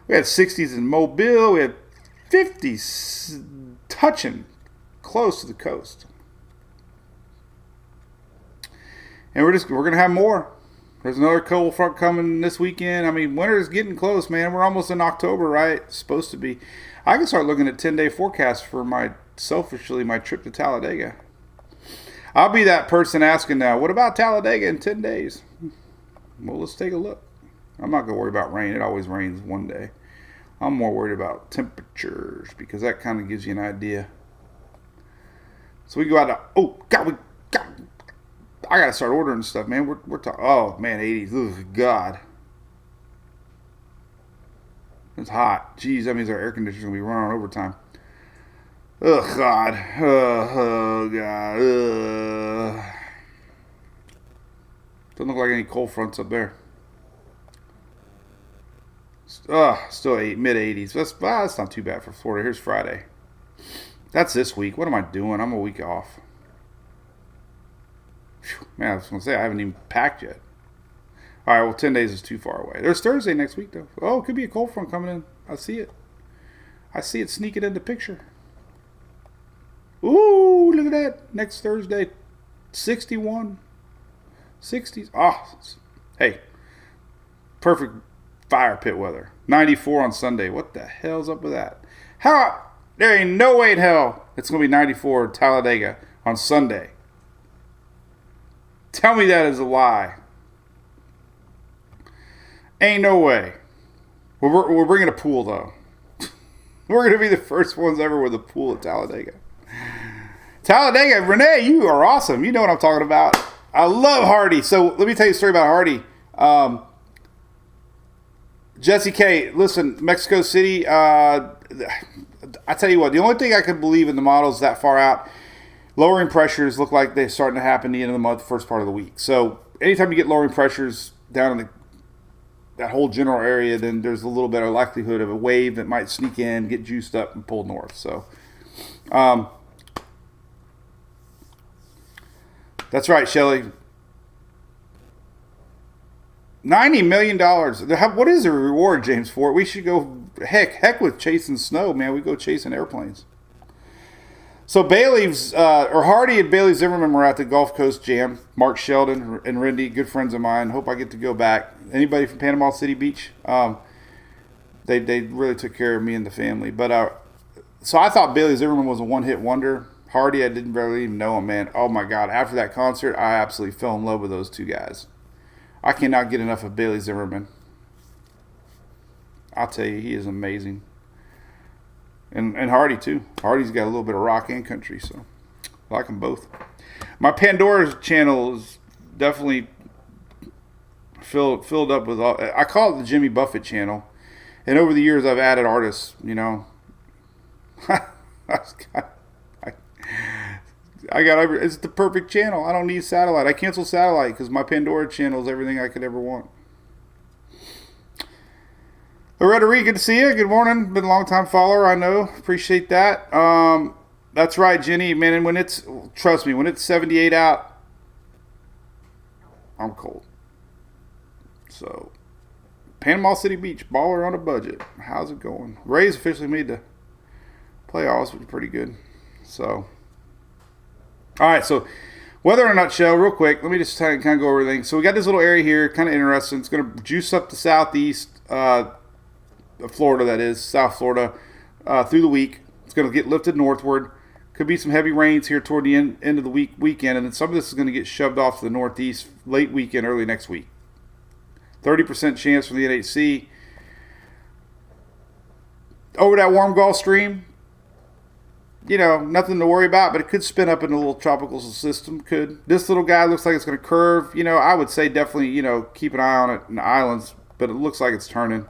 We had 60s in Mobile. We had 50s touching close to the coast. And we're going to have more. There's another cold front coming this weekend. I mean, winter's getting close, man. We're almost in October, right? It's supposed to be. I can start looking at 10-day forecasts for my trip to Talladega. I'll be that person asking now, what about Talladega in 10 days? Well, let's take a look. I'm not going to worry about rain. It always rains one day. I'm more worried about temperatures because that kind of gives you an idea. So we go out to, I got to start ordering stuff, man. We're talking, oh, man, 80s. Oh, God. It's hot. Jeez, that means our air conditioner's going to be running on overtime. Oh, God. Oh, God. Doesn't look like any cold fronts up there. Still mid-80s. That's not too bad for Florida. Here's Friday. That's this week. What am I doing? I'm a week off. Whew, man, I was going to say, I haven't even packed yet. All right, well, 10 days is too far away. There's Thursday next week, though. Oh, it could be a cold front coming in. I see it. I see it sneaking in the picture. Ooh, look at that. Next Thursday, 61. 60s. Oh, hey, perfect fire pit weather. 94 on Sunday. What the hell's up with that? How? There ain't no way in hell it's going to be 94 at Talladega on Sunday. Tell me that is a lie. Ain't no way. We're bringing a pool, though. We're going to be the first ones ever with a pool at Talladega. Talladega, Renee, you are awesome. You know what I'm talking about. I love Hardy. So let me tell you a story about Hardy. Jesse K, listen, Mexico City, I tell you what, the only thing I could believe in the models that far out, lowering pressures look like they're starting to happen the end of the month, first part of the week. So anytime you get lowering pressures down in that whole general area, then there's a little better likelihood of a wave that might sneak in, get juiced up, and pull north. So that's right, Shelly. $90 million. What is the reward, James, for it? We should go heck with chasing snow, man. We go chasing airplanes. So Hardy and Bailey Zimmerman were at the Gulf Coast Jam. Mark Sheldon and Rendy, good friends of mine. Hope I get to go back. Anybody from Panama City Beach? They really took care of me and the family. But so I thought Bailey Zimmerman was a one-hit wonder. Hardy, I didn't really even know him, man. Oh my God! After that concert, I absolutely fell in love with those two guys. I cannot get enough of Bailey Zimmerman. I'll tell you, he is amazing. And Hardy, too. Hardy's got a little bit of rock and country, so I like them both. My Pandora's channel is definitely filled up with all. I call it the Jimmy Buffett channel. And over the years, I've added artists, you know. It's the perfect channel. I don't need satellite. I cancel satellite because my Pandora channel is everything I could ever want. Loretta Reed, good to see you. Good morning. Been a long time follower, I know. Appreciate that. That's right, Jenny. Man, and trust me, when it's 78 out, I'm cold. So, Panama City Beach, baller on a budget. How's it going? Rays officially made the playoffs, which is pretty good. So, all right, so weather in a nutshell, real quick. Let me just kind of go over everything. So we got this little area here, kind of interesting. It's going to juice up the southeast. Florida, that is, South Florida, through the week. It's going to get lifted northward. Could be some heavy rains here toward the end of the weekend, and then some of this is going to get shoved off to the northeast late weekend, early next week. 30% chance from the NHC. Over that warm Gulf Stream, nothing to worry about, but it could spin up in a little tropical system. Could. This little guy looks like it's going to curve. I would say definitely, keep an eye on it in the islands, but it looks like it's turning.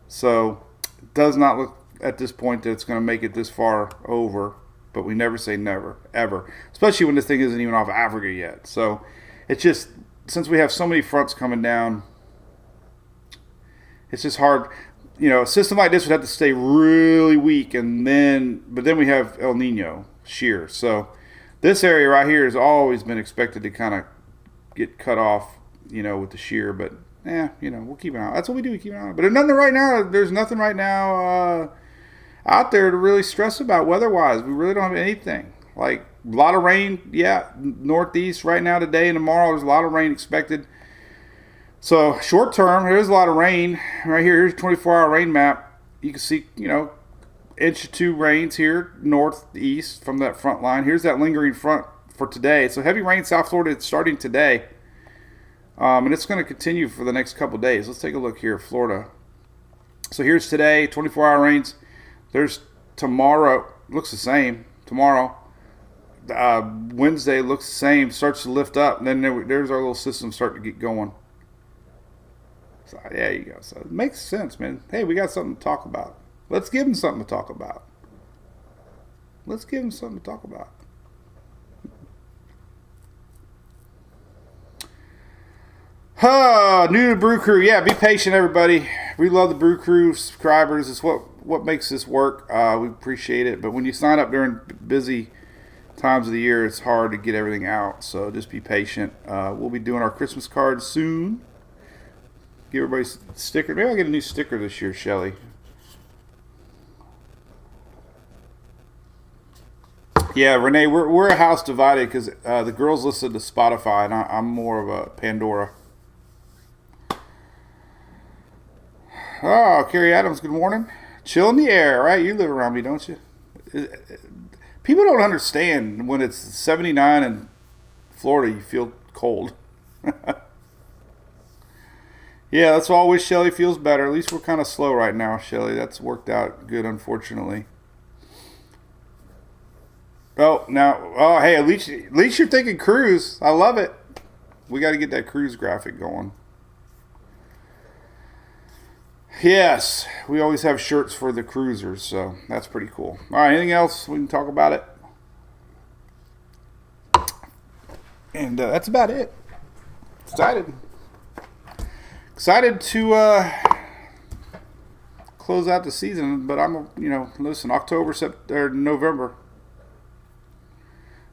So it does not look at this point that it's going to make it this far over, but we never say never, ever, especially when this thing isn't even off Africa yet. So it's just, since we have so many fronts coming down, it's just hard. A system like this would have to stay really weak, but then we have El Nino shear. So this area right here has always been expected to kind of get cut off, with the shear. But we'll keep an eye. That's what we do. We keep an eye on it. But there's nothing right now out there to really stress about weather-wise. We really don't have anything. Like a lot of rain, northeast right now today and tomorrow. There's a lot of rain expected. So short term, there's a lot of rain right here. Here's a 24-hour rain map. You can see, inch or two rains here northeast from that front line. Here's that lingering front for today. So heavy rain South Florida. It's starting today, and it's going to continue for the next couple days. Let's take a look here, Florida. So here's today, 24-hour rains. There's tomorrow. Looks the same. Tomorrow, Wednesday looks the same. Starts to lift up, and then there's our little system starting to get going. So there you go. So it makes sense, man. Hey, we got something to talk about. Let's give them something to talk about. New to Brew Crew. Yeah, be patient, everybody. We love the Brew Crew subscribers. It's what makes this work. We appreciate it. But when you sign up during busy times of the year, it's hard to get everything out. So just be patient. We'll be doing our Christmas cards soon. Give everybody a sticker. Maybe I'll get a new sticker this year, Shelly. Yeah, Renee, we're a house divided because the girls listen to Spotify and I'm more of a Pandora. Oh, Carrie Adams, good morning. Chill in the air, right? You live around me, don't you? People don't understand when it's 79 in Florida, you feel cold. Yeah, that's why I wish Shelly feels better. At least we're kind of slow right now, Shelly. That's worked out good, unfortunately. Hey, at least you're thinking cruise. I love it. We got to get that cruise graphic going. Yes, we always have shirts for the cruisers, so that's pretty cool. All right, anything else we can talk about it? And that's about it. Excited to close out the season, but listen, October, November.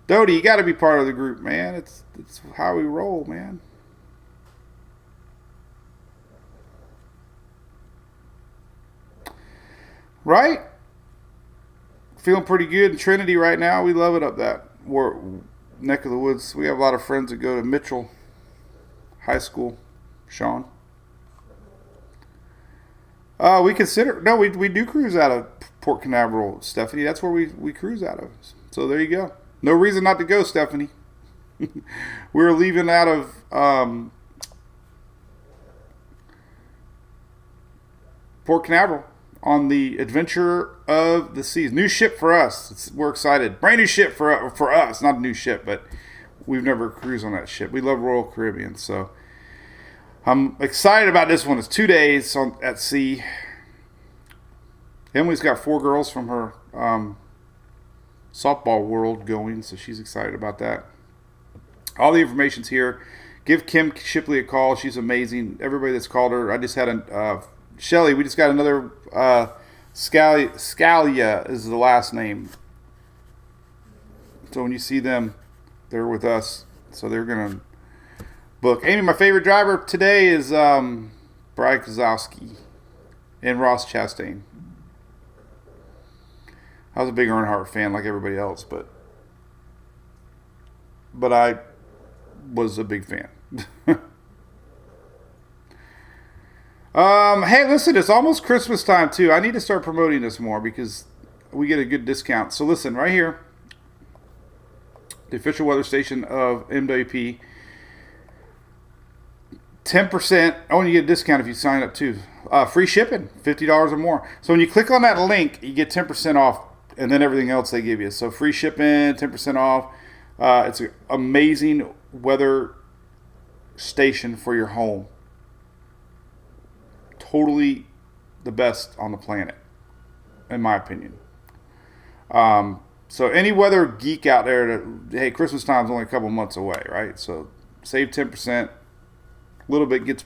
Dodie, you got to be part of the group, man. It's how we roll, man. Right? Feeling pretty good in Trinity right now. We love it up that neck of the woods. We have a lot of friends that go to Mitchell High School. Sean. We do cruise out of Port Canaveral, Stephanie. That's where we cruise out of. So there you go. No reason not to go, Stephanie. We're leaving out of Port Canaveral on the Adventure of the Seas. New ship for us. We're excited. Brand new ship for us. Not a new ship, but we've never cruised on that ship. We love Royal Caribbean, so I'm excited about this one. It's 2 days at sea. Emily's got 4 girls from her softball world going, so she's excited about that. All the information's here. Give Kim Shipley a call. She's amazing. Everybody that's called her. I just had Shelly, we just got another Scalia is the last name. So when you see them, they're with us. So they're going to book. Amy, my favorite driver today is Brian Kozlowski and Ross Chastain. I was a big Earnhardt fan like everybody else, but I was a big fan. Hey, listen, it's almost Christmas time too. I need to start promoting this more because we get a good discount. So listen, right here, the official weather station of MWP, 10%. Oh, and you get a discount if you sign up too. Free shipping, $50 or more. So when you click on that link, you get 10% off, and then everything else they give you. So free shipping, 10% off. It's an amazing weather station for your home. Totally the best on the planet, in my opinion. So any weather geek out there, hey, Christmas time's only a couple months away, right? So save 10%. Little bit gets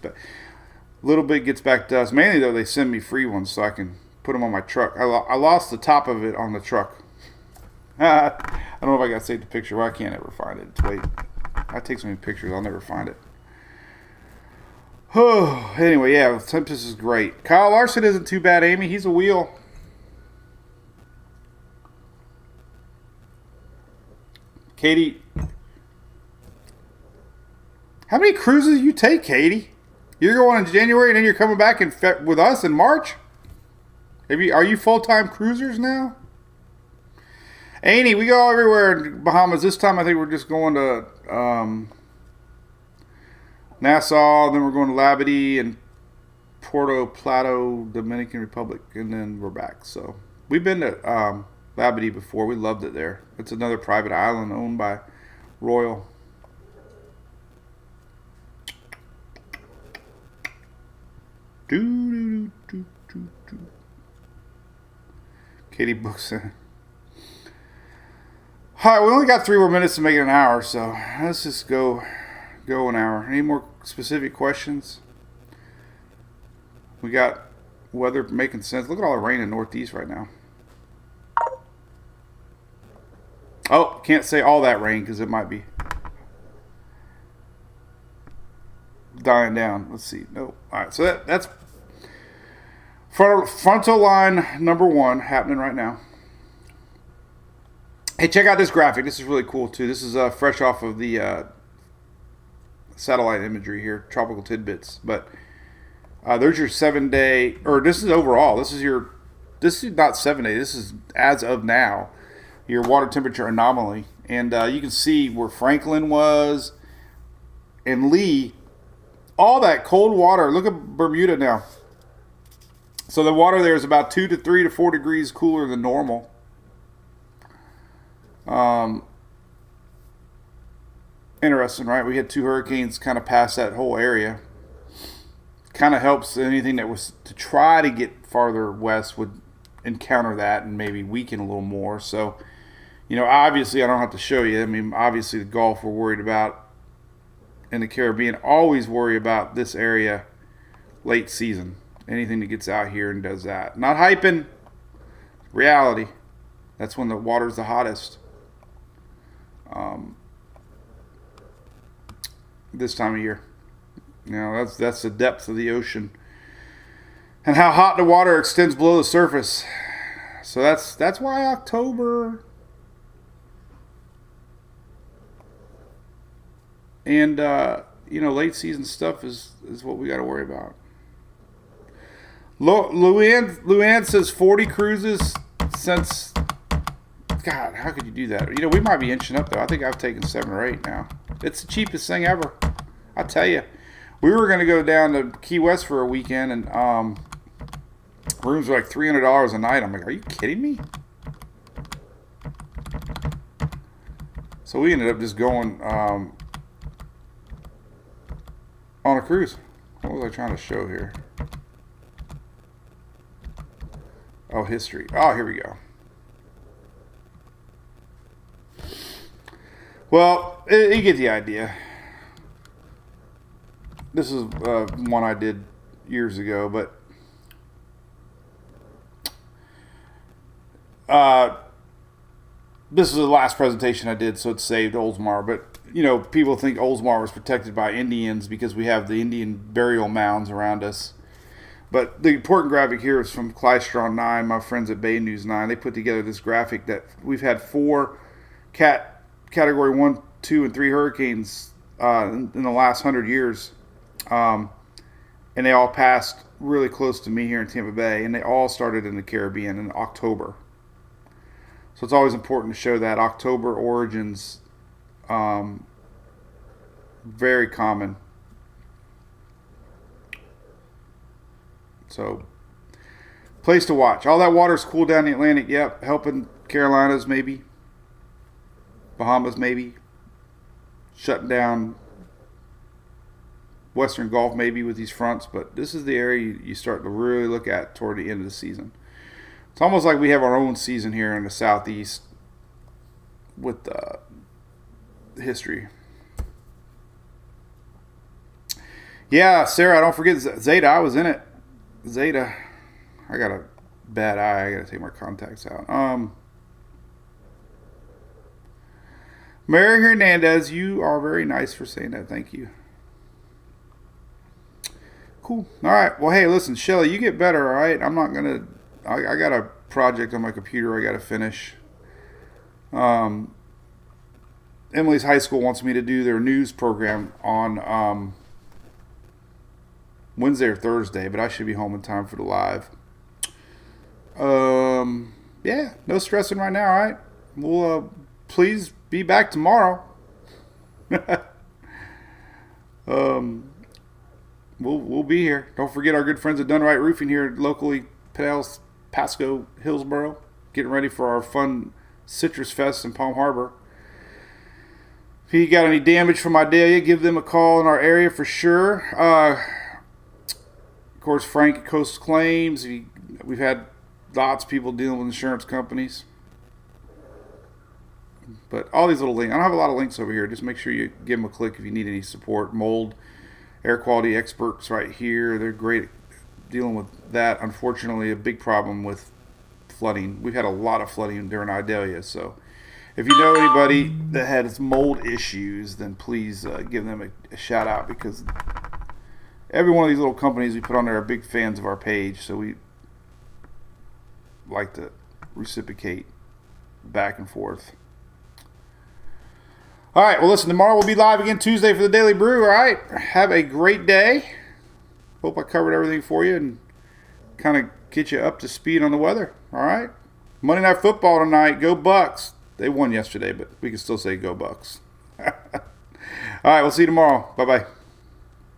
back to us. Mainly though, they send me free ones so I can put them on my truck. I lost the top of it on the truck. I don't know if I got saved the picture. Well, I can't ever find it. Wait, I take so many pictures, I'll never find it. Oh, anyway, yeah, Tempest is great. Kyle Larson isn't too bad, Amy. He's a wheel. Katie, how many cruises you take, Katie? You're going in January and then you're coming back with us in March? Are you full-time cruisers now? Amy, we go everywhere in Bahamas. This time I think we're just going to Nassau, then we're going to Labadee and Puerto Plata, Dominican Republic, and then we're back. So we've been to Labadee before. We loved it there. It's another private island owned by Royal. Katie books in. Alright, we only got 3 more minutes to make it an hour, so let's just go an hour. Any more specific questions? We got weather making sense. Look at all the rain in Northeast right now. Oh, can't say all that rain because it might be dying down. Let's see. No. All right. So that's frontal line number 1 happening right now. Hey, check out this graphic. This is really cool too. This is fresh off of the satellite imagery here, Tropical Tidbits. But there's your 7-day, or this is overall. This is not 7-day. This is as of now, your water temperature anomaly. And you can see where Franklin was and Lee. All that cold water. Look at Bermuda now. So the water there is about 2 to 3 to 4 degrees cooler than normal. Interesting, right? We had 2 hurricanes kind of pass that whole area. Kind of helps anything that was to try to get farther west would encounter that and maybe weaken a little more. So, obviously I don't have to show you. I mean, obviously the Gulf we're worried about, and the Caribbean always worry about this area late season. Anything that gets out here and does that. Not hyping. Reality. That's when the water's the hottest. This time of year. That's the depth of the ocean. And how hot the water extends below the surface. So that's why October and late season stuff is what we got to worry about. Luann says 40 cruises since. God, how could you do that? We might be inching up though. I think I've taken 7 or 8 now. It's the cheapest thing ever. I tell you, we were going to go down to Key West for a weekend, and rooms were like $300 a night. I'm like, are you kidding me? So we ended up just going on a cruise. What was I trying to show here? Oh, history. Oh, here we go. Well, you get the idea. This is one I did years ago, but this is the last presentation I did, so it saved Oldsmar. But, people think Oldsmar was protected by Indians because we have the Indian burial mounds around us. But the important graphic here is from Klystron 9, my friends at Bay News 9. They put together this graphic that we've had 4 Category 1, 2, and 3 hurricanes in the last 100 years. And they all passed really close to me here in Tampa Bay, and they all started in the Caribbean in October. So it's always important to show that October origins, very common. So, place to watch. All that water's cool down the Atlantic. Yep, helping Carolinas maybe, Bahamas maybe, shutting down Western Gulf maybe with these fronts. But this is the area you start to really look at toward the end of the season. It's almost like we have our own season here in the Southeast with history. Yeah, Sarah, don't forget Zeta. I was in it. Zeta. I got a bad eye. I got to take my contacts out. Mary Hernandez, you are very nice for saying that. Thank you. Cool. All right. Well, hey, listen, Shelly, you get better, all right? I'm not going to... I got a project on my computer I got to finish. Emily's high school wants me to do their news program on Wednesday or Thursday, but I should be home in time for the live. Yeah, no stressing right now, all right? We'll please be back tomorrow. We'll be here. Don't forget our good friends at Done Right Roofing here locally, Pasco, Hillsboro, getting ready for our fun Citrus Fest in Palm Harbor. If you got any damage from Idalia, give them a call in our area for sure. Of course, Frank at Coast Claims. We've had lots of people dealing with insurance companies. But all these little links, I don't have a lot of links over here. Just make sure you give them a click if you need any support. Mold, air quality experts right here. They're great at dealing with that. Unfortunately, a big problem with flooding. We've had a lot of flooding during Idalia, so if you know anybody that has mold issues, then please give them a shout out, because every one of these little companies we put on there are big fans of our page, so we like to reciprocate back and forth. All right, well, listen, tomorrow we'll be live again Tuesday for the Daily Brew, all right? Have a great day. Hope I covered everything for you and kind of get you up to speed on the weather, all right? Monday Night Football tonight. Go Bucks. They won yesterday, but we can still say go Bucks. All right, we'll see you tomorrow. Bye-bye.